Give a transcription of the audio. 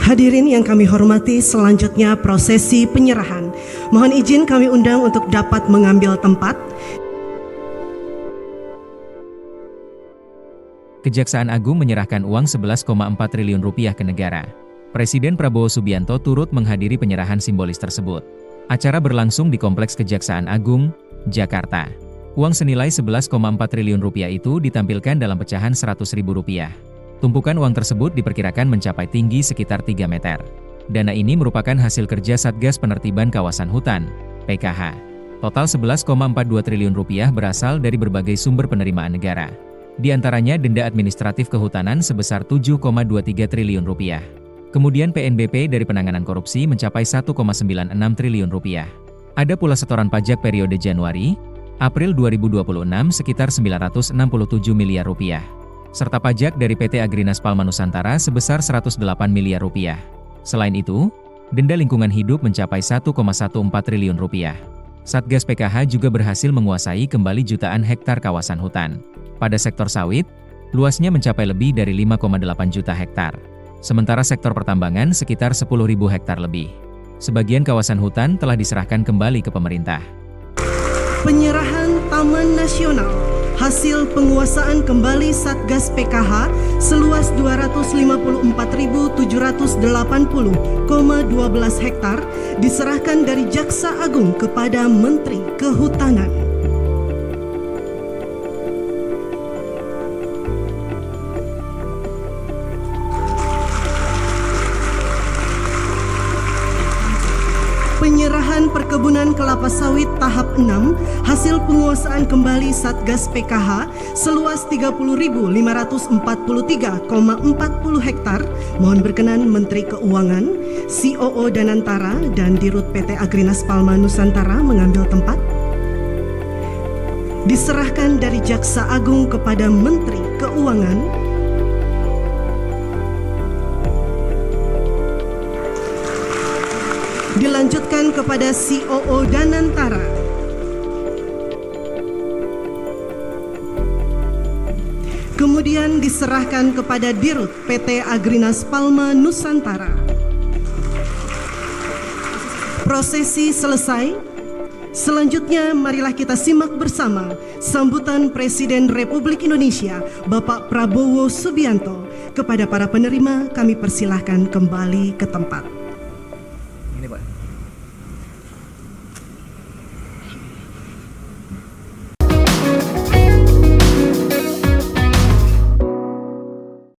Hadirin yang kami hormati, selanjutnya prosesi penyerahan. Mohon izin kami undang untuk dapat mengambil tempat. Kejaksaan Agung menyerahkan uang 11,4 triliun rupiah ke negara. Presiden Prabowo Subianto turut menghadiri penyerahan simbolis tersebut. Acara berlangsung di Kompleks Kejaksaan Agung, Jakarta. Uang senilai 11,4 triliun rupiah itu ditampilkan dalam pecahan Rp100.000. Tumpukan uang tersebut diperkirakan mencapai tinggi sekitar 3 meter. Dana ini merupakan hasil kerja Satgas Penertiban Kawasan Hutan, PKH. Total 11,42 triliun rupiah berasal dari berbagai sumber penerimaan negara. Di antaranya denda administratif kehutanan sebesar 7,23 triliun rupiah. Kemudian PNBP dari penanganan korupsi mencapai 1,96 triliun rupiah. Ada pula setoran pajak periode Januari, April 2026 sekitar 967 miliar rupiah. Serta pajak dari PT Agrinas Palma Nusantara sebesar 108 miliar rupiah. Selain itu, denda lingkungan hidup mencapai 1,14 triliun rupiah. Satgas PKH juga berhasil menguasai kembali jutaan hektar kawasan hutan. Pada sektor sawit, luasnya mencapai lebih dari 5,8 juta hektar. Sementara sektor pertambangan sekitar 10.000 hektar lebih. Sebagian kawasan hutan telah diserahkan kembali ke pemerintah. Penyerahan Taman Nasional. Hasil penguasaan kembali Satgas PKH seluas 254.780,12 hektar diserahkan dari Jaksa Agung kepada Menteri Kehutanan. Penyerahan perkebunan kelapa sawit tahap 6, hasil penguasaan kembali Satgas PKH seluas 30.543,40 hektar. Mohon berkenan Menteri Keuangan, COO Danantara, dan Dirut PT Agrinas Palma Nusantara mengambil tempat. Diserahkan dari Jaksa Agung kepada Menteri Keuangan. Dilanjutkan kepada COO Danantara. Kemudian diserahkan kepada Dirut PT Agrinas Palma Nusantara. Prosesi selesai. Selanjutnya marilah kita simak bersama sambutan Presiden Republik Indonesia Bapak Prabowo Subianto. Kepada para penerima kami persilahkan kembali ke tempat.